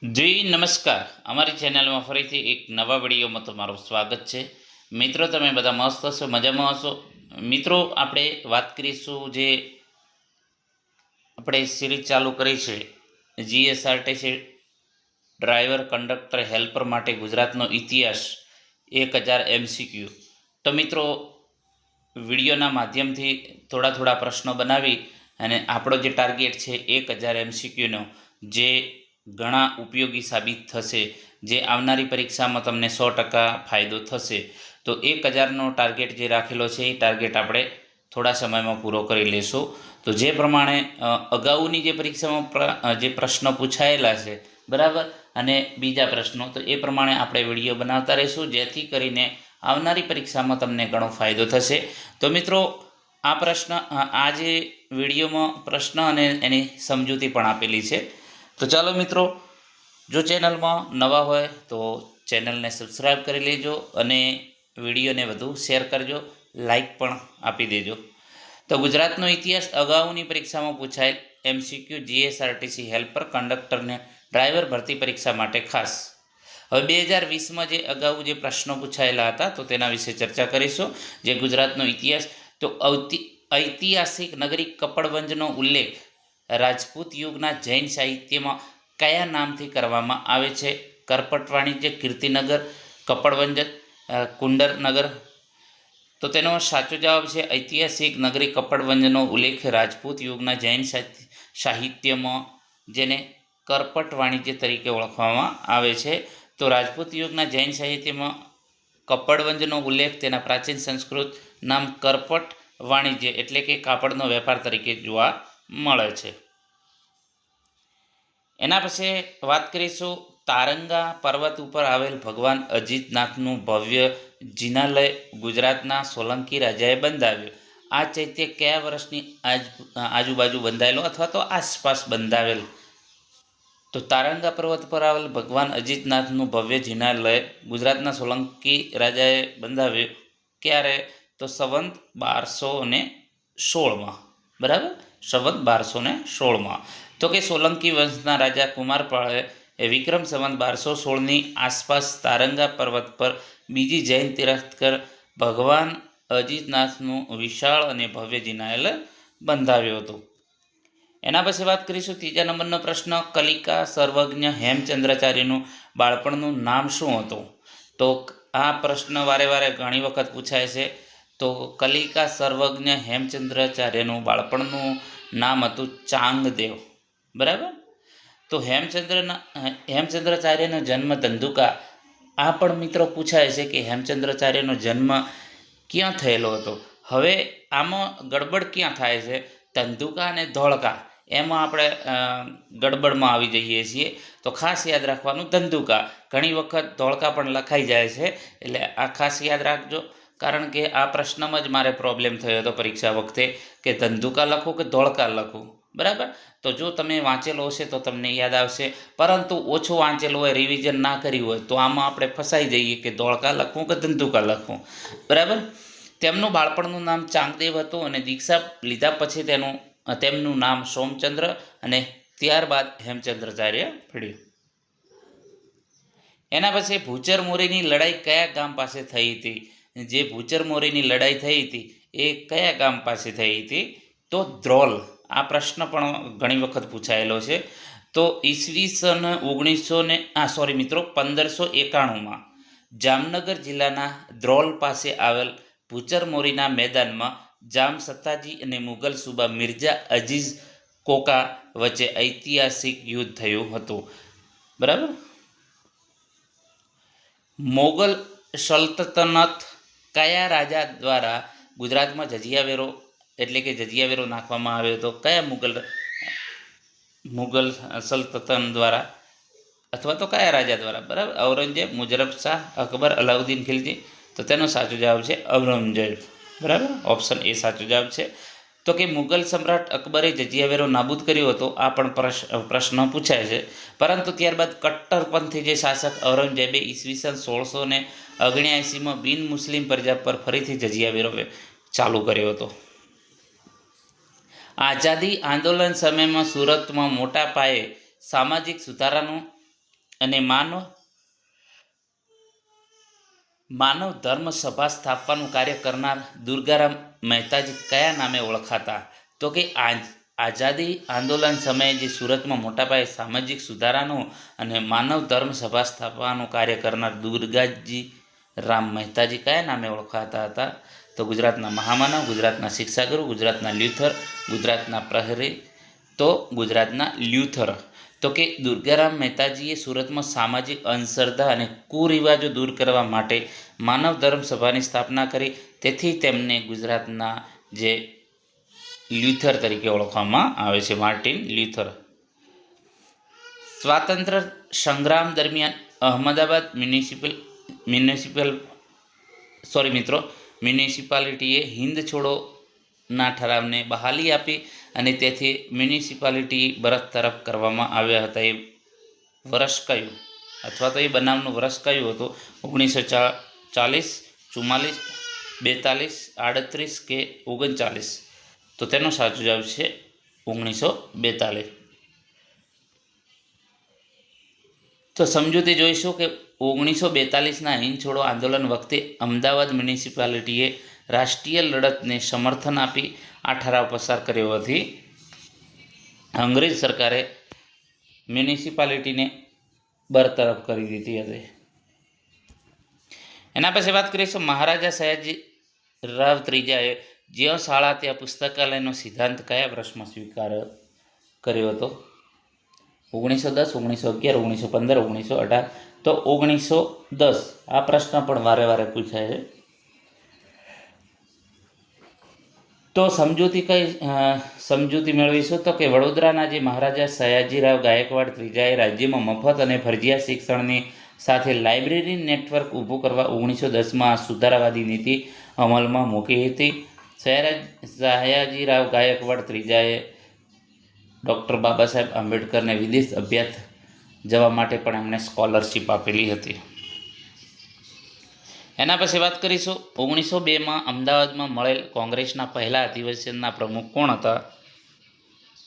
જી નમસ્કાર, અમારી ચેનલમાં ફરીથી એક નવા વિડીયોમાં તમારું સ્વાગત છે. મિત્રો, તમે બધા મસ્ત હશો, મજામાં હશો. મિત્રો, આપણે વાત કરીશું જે આપણે સિરીઝ ચાલુ કરી છે જીએસઆરટીસી ડ્રાઈવર કંડક્ટર હેલ્પર માટે ગુજરાતનો ઇતિહાસ 1000 MCQ. તો મિત્રો, વિડીયોના માધ્યમથી થોડા પ્રશ્નો બનાવી અને આપણો જે ટાર્ગેટ છે 1000 MCQનો, જે ઘણા ઉપયોગી સાબિત થશે, જે આવનારી પરીક્ષામાં તમને 100% ફાયદો થશે. તો 1000નો ટાર્ગેટ જે રાખેલો છે એ ટાર્ગેટ આપણે થોડા સમયમાં પૂરો કરી લેશું. તો જે પ્રમાણે અગાઉની જે પરીક્ષામાં જે પ્રશ્નો પૂછાયેલા છે, બરાબર, અને બીજા પ્રશ્નો, તો એ પ્રમાણે આપણે વિડીયો બનાવતા રહીશું, જેથી કરીને આવનારી પરીક્ષામાં તમને ઘણો ફાયદો થશે. તો મિત્રો, આ જે વિડીયોમાં પ્રશ્ન અને એની સમજૂતી પણ આપેલી છે. તો ચાલો મિત્રો, જો ચેનલમાં નવા હોય તો ચેનલને સબસ્ક્રાઈબ કરી લેજો અને વિડીયોને વધુ શેર કરજો, લાઈક પણ આપી દેજો. તો ગુજરાતનો ઇતિહાસ અગાઉની પરીક્ષામાં પૂછાયેલ MCQ જીએસઆરટીસી હેલ્પર કંડક્ટરને ડ્રાઈવર ભરતી પરીક્ષા માટે ખાસ. હવે 2020માં જે અગાઉ જે પ્રશ્નો પૂછાયેલા હતા, તો તેના વિશે ચર્ચા કરીશું. જે ગુજરાતનો ઇતિહાસ, તો ઐતિહાસિક નગરી કપડવંજનો ઉલ્લેખ રાજપૂત યુગના જૈન સાહિત્યમાં કયા નામથી કરવામાં આવે છે? કરપટ વાણિજ્ય, કીર્તિનગર, કપડવંજ, કુંડરનગર. તો તેનો સાચો જવાબ છે ઐતિહાસિક નગરી કપડવંજનો ઉલ્લેખ રાજપૂત યુગના જૈન સાહિત્યમાં, જેને કરપટ વાણિજ્ય તરીકે ઓળખવામાં આવે છે. તો રાજપૂત યુગના જૈન સાહિત્યમાં કપડવંજનો ઉલ્લેખ તેના પ્રાચીન સંસ્કૃત નામ કરપટ વાણિજ્ય એટલે કે કાપડનો વેપાર તરીકે જોવા મળે છે. એના પછી વાત કરીશું તારંગા પર્વત ઉપર આવેલ ભગવાન અજીતનાથનું ભવ્ય જિનાલય ગુજરાતના સોલંકી રાજાએ બંધાવ્યું. આ ચૈત્ય કયા વર્ષની આજુબાજુ બંધાયેલો અથવા તો આસપાસ બંધાવેલ? તો તારંગા પર્વત પર આવેલ ભગવાન અજીતનાથનું ભવ્ય જિનાલય ગુજરાતના સોલંકી રાજાએ બંધાવ્યું. ક્યારે? તો સંવંત 1216માં. બરાબર, સંવંત 1216માં. તો કે સોલંકી વંશના રાજા કુમારપાળે વિક્રમ સંવંત 1216ની આસપાસ તારંગા પર્વત પર બીજી જૈન તીર્થંકર ભગવાન અજીતનાથનું વિશાળ અને ભવ્ય જિનાલય બંધાવ્યું હતું. એના પછી વાત કરીશું ત્રીજા નંબરનો પ્રશ્ન. કલિકા સર્વજ્ઞ હેમચંદ્રાચાર્યનું બાળપણનું નામ શું હતું? તો આ પ્રશ્ન વારે ઘણી વખત પૂછાય છે. તો કલિકા સર્વજ્ઞ હેમચંદ્રાચાર્યનું બાળપણનું નામ હતું ચાંગદેવ. બરાબર. તો હેમચંદ્રાચાર્યનો જન્મ ધંધુકા. આ પણ મિત્રો પૂછાય છે કે હેમચંદ્રાચાર્યનો જન્મ ક્યાં થયેલો હતો. હવે આમાં ગડબડ ક્યાં થાય છે? ધંધુકા અને ધોળકા, એમાં આપણે ગડબડમાં આવી જઈએ છીએ. તો ખાસ યાદ રાખવાનું ધંધુકા. ઘણી વખત ધોળકા પણ લખાઈ જાય છે, એટલે આ ખાસ યાદ રાખજો. કારણ કે આ પ્રશ્નમાં જ મારે પ્રોબ્લેમ થયો હતો પરીક્ષા વખતે કે ધંધુકા લખું કે ધોળકા લખું. બરાબર. તો જો તમે વાંચેલો હશે તો તમને યાદ આવશે, પરંતુ ઓછું વાંચેલું હોય, રિવિઝન ના કર્યું હોય, તો આમાં આપણે ફસાઈ જઈએ કે ધોળકા લખવું કે ધંધુકા લખવું. બરાબર. તેમનું બાળપણનું નામ ચાંગદેવ હતું અને દીક્ષા લીધા પછી તેમનું નામ સોમચંદ્ર અને ત્યારબાદ હેમચંદ્રાચાર્ય પડ્યું. એના પછી ભૂચર મોરીની લડાઈ કયા ગામ પાસે થઈ હતી? જે ભૂચર મોરીની લડાઈ થઈ હતી એ કયા ગામ પાસે થઈ હતી? તો ધ્રોલ. આ પ્રશ્ન પણ ઘણી વખત પૂછાયેલો છે. તો ઈસવીસન 1591માં જામનગર જિલ્લાના ધ્રોલ પાસે આવેલ ભૂચર મોરીના મેદાનમાં જામ સત્તાજી અને મુગલ સુબા મિર્ઝા અજીઝ કોકા વચ્ચે ઐતિહાસિક યુદ્ધ થયું હતું. બરાબર. મોગલ સલ્તનત કયા રાજા દ્વારા ગુજરાતમાં જજિયા વેરો નાખવામાં આવ્યો હતો? કયા મુગલ સલ્તનત દ્વારા અથવા તો કયા રાજા દ્વારા? બરાબર. ઔરંગઝેબ, મુજરબ શાહ, અકબર, અલાઉદ્દીન ખિલજી. તો તેનો સાચો જવાબ છે ઔરંગઝેબ. બરાબર, ઓપ્શન એ સાચો જવાબ છે. તો કે મુગલ સમ્રાટ અકબરે જજિયા વેરો નાબૂદ કર્યો હતો, આ પણ પ્રશ્ન પૂછાય છે. પરંતુ ત્યારબાદ કટ્ટરપંથી જે શાસક ઔરંગઝેબે ઈસવીસન 1679માં બિન મુસ્લિમ પ્રજા પર ફરીથી જજિયા વેરો ચાલુ કર્યો હતો. આઝાદી આંદોલન સમયમાં સુરતમાં મોટા પાયે સામાજિક સુધારાનું અને માનવ ધર્મ સભા સ્થાપવાનું કાર્ય કરનાર દુર્ગારામ મહેતાજી કયા નામે ઓળખાતા? તો કે આઝાદી આંદોલન સમયે જે સુરતમાં મોટા પાયે સામાજિક સુધારાનું અને માનવ ધર્મ સભા સ્થાપવાનું કાર્ય કરનાર દુર્ગાજી રામ મહેતાજી કયા નામે ઓળખાતા હતા? તો ગુજરાતના મહામાનવ, ગુજરાતના શિક્ષાગુરુ, ગુજરાતના લ્યુથર, ગુજરાતના પ્રહરી, તો ગુજરાતના લ્યુથર. તો કે દુર્ગારામ મહેતાજીએ સુરતમાં સામાજિક અંધશ્રદ્ધા અને કુરિવાજો દૂર કરવા માટે માનવ ધર્મ સભાની સ્થાપના કરી. તેથી તેમને ગુજરાતના જે લ્યુથર તરીકે ઓળખવામાં આવે છે, માર્ટિન લ્યુથર. સ્વાતંત્ર્ય સંગ્રામ દરમિયાન અહમદાબાદ મ્યુનિસિપાલિટીએ હિંદ છોડોના ઠરાવને બહાલી આપી અને તેથી મ્યુનિસિપાલિટી બરતરફ કરવામાં આવ્યા હતા. એ વર્ષ કયું, અથવા તો એ બનાવનું વર્ષ કયું હતું? 1940, 44, 42, 38 કે 39? તો તેનો સાચો જવાબ છે 1942. તો સમજૂતી જોઈશું કે 1942ના હિંદ છોડો આંદોલન વખતે અમદાવાદ મ્યુનિસિપાલિટીએ રાષ્ટ્રીય લડતને સમર્થન આપી આ ઠરાવ પસાર કર્યો હતી. અંગ્રેજ સરકારે મ્યુનિસિપાલિટીને બરતરફ કરી દીધી હતી. એના પછી વાત કરીશું મહારાજા સયાજીરાવ ત્રીજાએ જ્યાં શાળા ત્યાં પુસ્તકાલયનો સિદ્ધાંત કયા વર્ષમાં સ્વીકાર કર્યો હતો? 1910, 1911, 1915, 1918? તો 1910. આ પ્રશ્ન પણ વારે વારે પૂછાય છે. તો સમજૂતી મેળવીશું તો કે વડોદરાના જે મહારાજા સયાજીરાવ ગાયકવાડ ત્રીજાએ રાજ્યમાં મફત અને ફરજિયાત શિક્ષણની સાથે લાઇબ્રેરી નેટવર્ક ઊભું કરવા 1910માં સુધારાવાદી નીતિ અમલમાં મૂકી હતી. સયાજીરાવ ગાયકવાડ ત્રીજાએ ડૉક્ટર બાબા સાહેબ આંબેડકરને વિદેશ અભ્યાસ જવા માટે પણ એમણે સ્કોલરશીપ આપેલી હતી. એના પછી વાત કરીશું 1902માં અમદાવાદમાં મળેલ કોંગ્રેસના પહેલા અધિવેશનના પ્રમુખ કોણ હતા?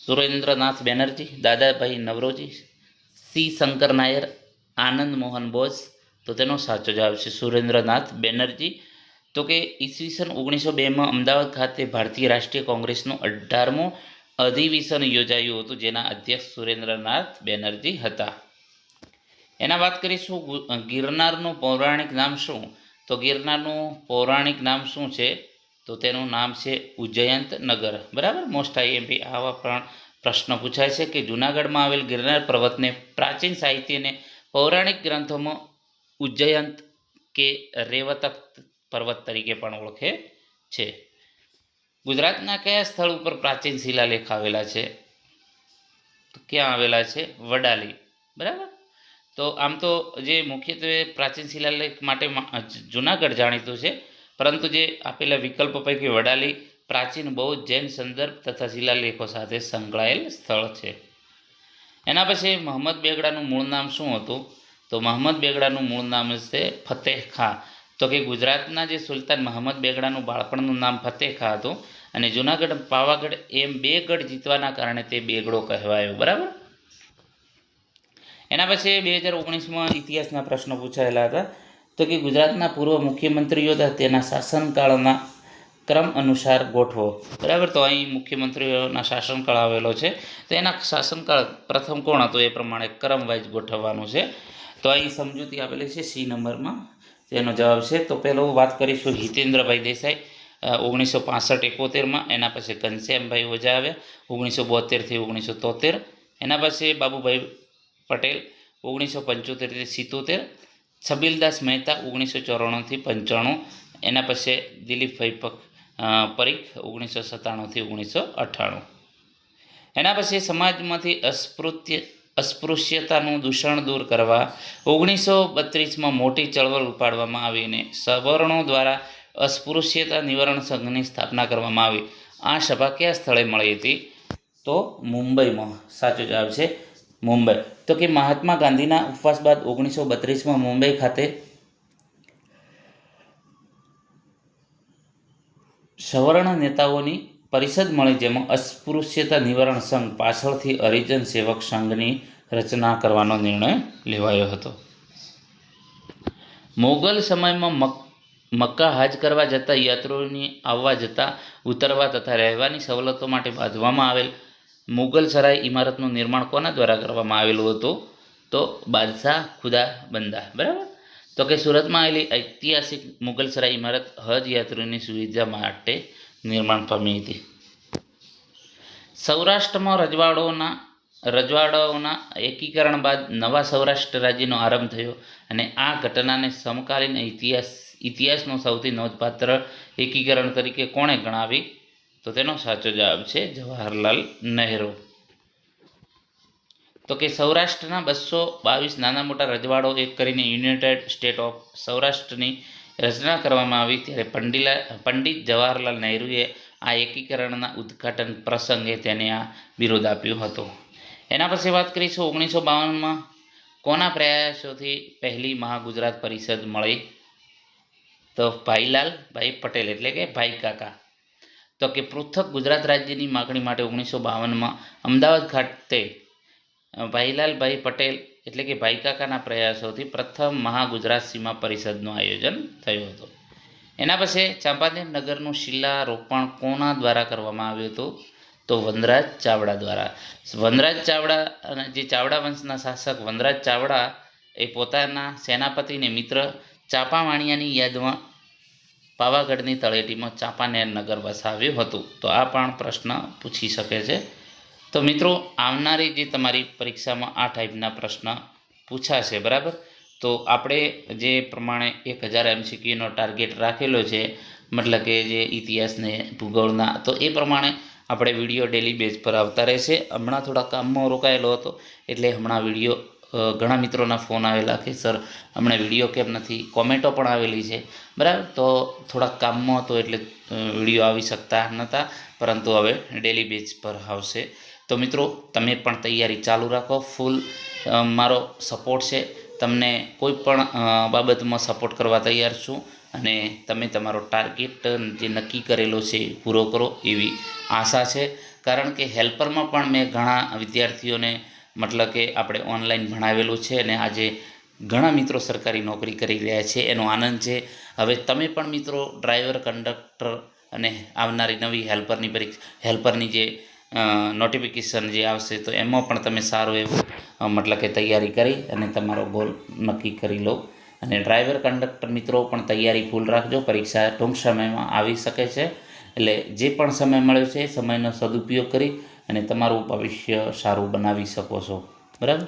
સુરેન્દ્રનાથ બેનર્જી, દાદાભાઈ નવરોજી, સી શંકર નાયર, આનંદ મોહન બોઝ? તો તેનો સાચો જવાબ છે સુરેન્દ્રનાથ બેનર્જી. તો કે ઈસવીસન 1902માં અમદાવાદ ખાતે ભારતીય રાષ્ટ્રીય કોંગ્રેસનું 18મું અધિવેશન યોજાયું હતું, જેના અધ્યક્ષ સુરેન્દ્રનાથ બેનર્જી હતા. એના વાત કરીશું ગિરનારનું પૌરાણિક નામ શું? તો ગિરનારનું પૌરાણિક નામ શું છે? તો તેનું નામ છે ઉજ્જયંત નગર. બરાબર, મોસ્ટ આઈએમપી આવા પણ પ્રશ્ન પૂછાય છે કે જૂનાગઢમાં આવેલ ગિરનાર પર્વતને પ્રાચીન સાહિત્ય અને પૌરાણિક ગ્રંથોમાં ઉજ્જયંત કે રેવતક પર્વત તરીકે પણ ઓળખે છે. ગુજરાતના કયા સ્થળ ઉપર પ્રાચીન શિલાલેખ આવેલા છે? તો ક્યાં આવેલા છે? વડાલી. બરાબર. તો આમ તો જે મુખ્યત્વે પ્રાચીન શિલાલેખ માટે જૂનાગઢ જાણીતું છે, પરંતુ જે આપેલા વિકલ્પો પૈકી વડાલી પ્રાચીન બૌદ્ધ જૈન સંદર્ભ તથા શિલાલેખો સાથે સંકળાયેલ સ્થળ છે. એના પછી મહંમદ બેગડાનું મૂળ નામ શું હતું? તો મહંમદ બેગડાનું મૂળ નામ છે ફતેહ ખાં. તો કે ગુજરાતના જે સુલતાન મહંમદ બેગડાનું બાળપણનું નામ ફતેહ ખાં હતું અને જૂનાગઢ, પાવાગઢ એમ 2 ગઢ જીતવાના કારણે તે બેગડો કહેવાયો. બરાબર. એના પછી 2019માં ઇતિહાસના પ્રશ્નો પૂછાયેલા હતા. તો કે ગુજરાતના પૂર્વ મુખ્યમંત્રીઓ તેના શાસનકાળના ક્રમ અનુસાર ગોઠવો. બરાબર. તો અહીં મુખ્યમંત્રીઓના શાસનકાળ આવેલો છે, તો એના શાસનકાળ પ્રથમ કોણ હતો એ પ્રમાણે ક્રમ વાઇઝ ગોઠવવાનું છે. તો અહીં સમજૂતી આપેલી છે સી નંબરમાં, તેનો જવાબ છે. તો પહેલું વાત કરીશું હિતેન્દ્રભાઈ દેસાઈ 1965-71માં. એના પછી ઘનશ્યામભાઈ ઓઝા આવ્યા 1972થી 1973. એના પછી બાબુભાઈ પટેલ 1975-77. છબીલદાસ મહેતા 1994થી 95. એના પછી દિલીપભાઈ પરીખ 1997થી 1998. એના પછી સમાજમાંથી અસ્પૃશ્યતાનું દૂષણ દૂર કરવા 1932માં મોટી ચળવળ ઉપાડવામાં આવીને સવર્ણો દ્વારા અસ્પૃશ્યતા નિવારણ સંઘની સ્થાપના કરવામાં આવી. આ સભા કયા સ્થળે મળી હતી? તો મુંબઈમાં. સાચો જવાબ છે મુંબઈ. તો કે મહાત્મા ગાંધીના ઉપવાસ બાદ 1932માં મુંબઈ ખાતે સવર્ણ નેતાઓની પરિષદ મળી, જેમાં અસ્પૃશ્યતા નિવારણ સંઘ પાછળથી હરિજન સેવક સંઘની રચના કરવાનો નિર્ણય લેવાયો હતો. મોગલ સમયમાં મક્કા હજ કરવા જતા યાત્રીઓની આવવા જતા ઉતરવા તથા રહેવાની સવલતો માટે બાંધવામાં આવેલ મુગલ સરાય ઇમારતનું નિર્માણ કોના દ્વારા કરવામાં આવેલું હતું? તો બાદશાહ ખુદા બંદા. બરાબર. તો કે સુરતમાં આવેલી ઐતિહાસિક મુગલ સરાય ઇમારત હજ યાત્રીઓની સુવિધા માટે નિર્માણ પામી હતી. સૌરાષ્ટ્રમાં રજવાડાઓના એકીકરણ બાદ નવા સૌરાષ્ટ્ર રાજ્યનો આરંભ થયો અને આ ઘટનાને સમકાલીન ઇતિહાસનો સૌથી નોંધપાત્ર એકીકરણ તરીકે કોણે ગણાવી? તો તેનો સાચો જવાબ છે જવાહરલાલ નહેરુ. તો કે સૌરાષ્ટ્રના 222 નાના મોટા રજવાડો એક કરીને યુનાઇટેડ સ્ટેટ ઓફ સૌરાષ્ટ્રની રચના કરવામાં આવી ત્યારે પંડિત જવાહરલાલ નહેરુએ આ એકીકરણના ઉદ્ઘાટન પ્રસંગે તેને આ બિરુદ આપ્યું હતું. એના પછી વાત કરીશું 1952માં કોના પ્રયાસોથી પહેલી મહાગુજરાત પરિષદ મળી? તો ભાઈલાલભાઈ પટેલ એટલે કે ભાઈ કાકા. તો કે પૃથક ગુજરાત રાજ્યની માગણી માટે 1952માં અમદાવાદ ખાતે ભાઈલાલભાઈ પટેલ એટલે કે ભાઈ કાકાના પ્રયાસોથી પ્રથમ મહાગુજરાત સીમા પરિષદનું આયોજન થયું હતું. એના પછી ચાંપાનેર નગરનું શિલારોપણ કોના દ્વારા કરવામાં આવ્યું હતું? તો વનરાજ ચાવડા દ્વારા. વનરાજ ચાવડા જે ચાવડા વંશના શાસક વનરાજ ચાવડા એ પોતાના સેનાપતિને મિત્ર ચાંપાવાણિયાની યાદમાં પાવાગઢની તળેટીમાં ચાંપાનેર નગર વસાવ્યું હતું. તો આ પણ પ્રશ્ન પૂછી શકે છે. તો મિત્રો આવનારી જે તમારી પરીક્ષામાં આ ટાઈપના પ્રશ્ન પૂછાશે. બરાબર. તો આપણે જે પ્રમાણે 1000 MCQનો ટાર્ગેટ રાખેલો છે, મતલબ કે જે ઇતિહાસને ભૂગોળના, તો એ પ્રમાણે આપણે વિડીયો ડેલી બેઝ પર આવતા રહેશે. હમણાં થોડા કામમાં રોકાયેલો હતો એટલે હમણાં વિડીયો ઘણા મિત્રોના ફોન આવેલા કે સર હમણાં વિડીયો કેમ નથી, કોમેન્ટો પણ આવેલી છે. બરાબર. તો થોડાક કામમાં હતો એટલે વિડીયો આવી શકતા નહોતા, પરંતુ હવે ડેલી બેઝ પર આવશે. તો મિત્રો તમે પણ તૈયારી ચાલુ રાખો. ફૂલ મારો સપોર્ટ છે. તમને કોઈ પણ બાબતમાં સપોર્ટ કરવા તૈયાર છું અને તમે તમારો ટાર્ગેટ જે નક્કી કરેલો છે પૂરો કરો એવી આશા છે. કારણ કે હેલ્પરમાં પણ મેં ઘણા વિદ્યાર્થીઓને મતલબ કે આપણે ઓનલાઈન ભણાવેલું છે અને આજે ઘણા મિત્રો સરકારી નોકરી કરી રહ્યા છે, એનો આનંદ છે. હવે તમે પણ મિત્રો ડ્રાઈવર, કંડક્ટર અને આવનારી નવી હેલ્પરની જે નોટિફિકેશન જે આવશે તો એમાં પણ તમે સારું એવું મતલબ કે તૈયારી કરી અને તમારો ગોલ નક્કી કરી લો. અને ડ્રાઈવર, કંડક્ટર મિત્રો પણ તૈયારી ફૂલ રાખજો. પરીક્ષા ટૂંક સમયમાં આવી શકે છે એટલે જે પણ સમય મળ્યો છે એ સમયનો સદુપયોગ કરી અને તમારું ભવિષ્ય સારું બનાવી શકો છો. બરાબર.